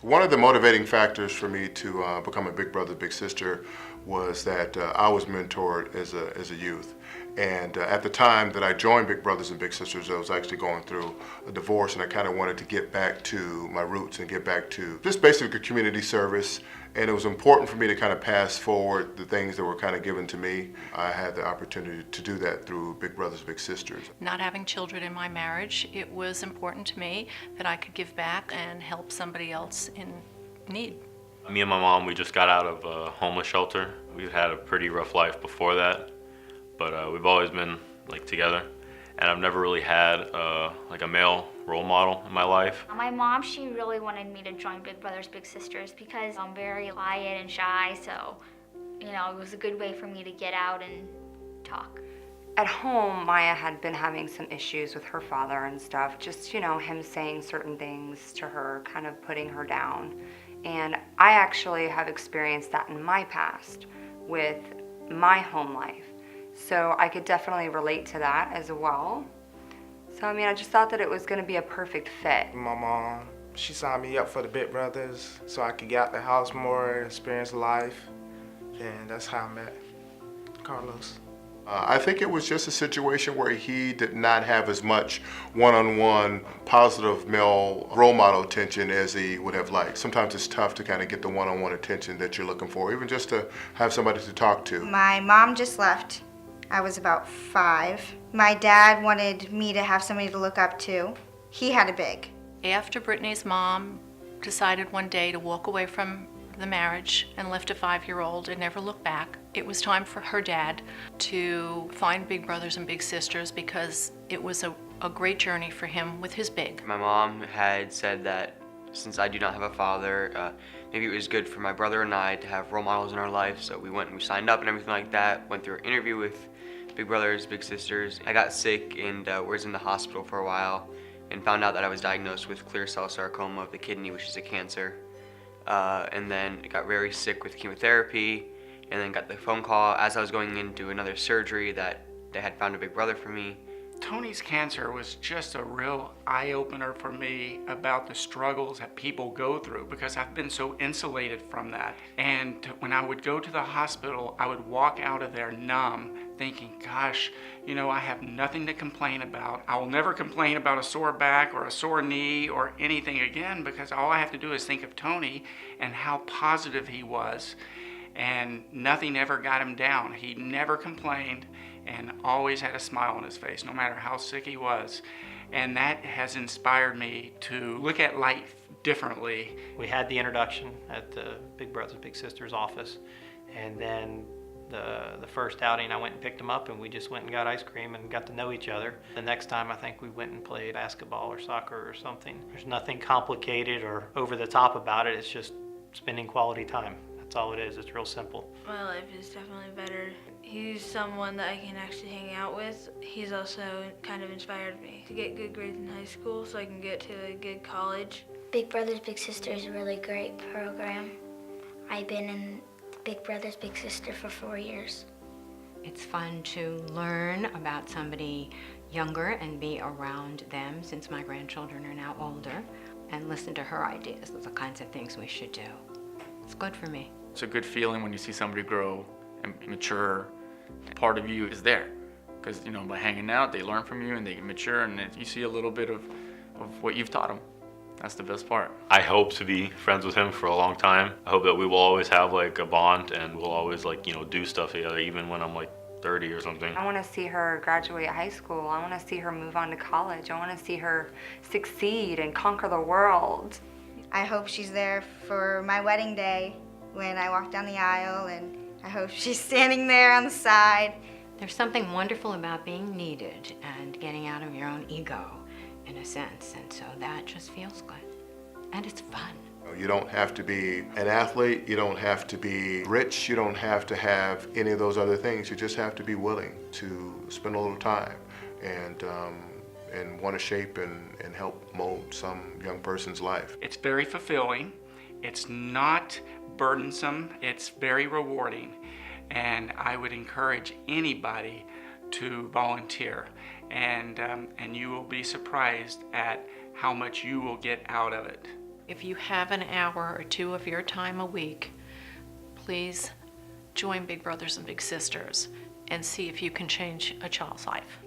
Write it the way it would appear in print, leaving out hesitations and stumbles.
One of the motivating factors for me to become a big brother, big sister was that I was mentored as a youth. And at the time that I joined Big Brothers and Big Sisters, I was actually going through a divorce, and I kind of wanted to get back to my roots and get back to just basically community service. And it was important for me to kind of pass forward the things that were kind of given to me. I had the opportunity to do that through Big Brothers, Big Sisters. Not having children in my marriage, it was important to me that I could give back and help somebody else in need. Me and my mom, we just got out of a homeless shelter. We've had a pretty rough life before that, but we've always been like together. And I've never really had like a male role model in my life. My mom, she really wanted me to join Big Brothers Big Sisters because I'm very quiet and shy, so it was a good way for me to get out and talk. At home, Maya had been having some issues with her father and stuff, just him saying certain things to her, kind of putting her down. And I actually have experienced that in my past with my home life. So I could definitely relate to that as well. So I just thought that it was going to be a perfect fit. My mom, she signed me up for the Big Brothers so I could get out the house more, experience life. And that's how I met Carlos. I think it was just a situation where he did not have as much one-on-one positive male role model attention as he would have liked. Sometimes it's tough to kind of get the one-on-one attention that you're looking for, even just to have somebody to talk to. My mom just left. I was about 5. My dad wanted me to have somebody to look up to. He had a big. After Brittany's mom decided one day to walk away from the marriage and left a 5-year-old and never looked back, it was time for her dad to find Big Brothers and Big Sisters because it was a great journey for him with his big. My mom had said that since I do not have a father, maybe it was good for my brother and I to have role models in our life, so we went and we signed up and everything like that, went through an interview with Big Brothers, Big Sisters. I got sick and was in the hospital for a while and found out that I was diagnosed with clear cell sarcoma of the kidney, which is a cancer. And then I got very sick with chemotherapy, and then got the phone call as I was going into another surgery that they had found a big brother for me. Tony's cancer was just a real eye-opener for me about the struggles that people go through because I've been so insulated from that. And when I would go to the hospital, I would walk out of there numb, thinking, gosh, I have nothing to complain about. I will never complain about a sore back or a sore knee or anything again because all I have to do is think of Tony and how positive he was. And nothing ever got him down. He never complained and always had a smile on his face, no matter how sick he was. And that has inspired me to look at life differently. We had the introduction at the Big Brothers Big Sisters office, and then the first outing I went and picked him up, and we just went and got ice cream and got to know each other. The next time I think we went and played basketball or soccer or something. There's nothing complicated or over the top about it. It's just spending quality time. That's all it is. It's real simple. My life is definitely better. He's someone that I can actually hang out with. He's also kind of inspired me to get good grades in high school so I can get to a good college. Big Brothers Big Sisters is a really great program. I've been in Big Brothers Big Sister for 4 years. It's fun to learn about somebody younger and be around them, since my grandchildren are now older, and listen to her ideas of the kinds of things we should do. It's good for me. It's a good feeling when you see somebody grow and mature. Part of you is there because by hanging out they learn from you and they mature, and you see a little bit of what you've taught them. That's the best part. I hope to be friends with him for a long time. I hope that we will always have like a bond and we'll always do stuff together, even when I'm like 30 or something. I want to see her graduate high school. I want to see her move on to college. I want to see her succeed and conquer the world. I hope she's there for my wedding day when I walk down the aisle, and I hope she's standing there on the side. There's something wonderful about being needed and getting out of your own ego, in a sense, and so that just feels good. And it's fun. You don't have to be an athlete, you don't have to be rich, you don't have to have any of those other things. You just have to be willing to spend a little time and want to shape and help mold some young person's life. It's very fulfilling. It's not burdensome. It's very rewarding. And I would encourage anybody to volunteer. And you will be surprised at how much you will get out of it. If you have an hour or two of your time a week, please join Big Brothers and Big Sisters and see if you can change a child's life.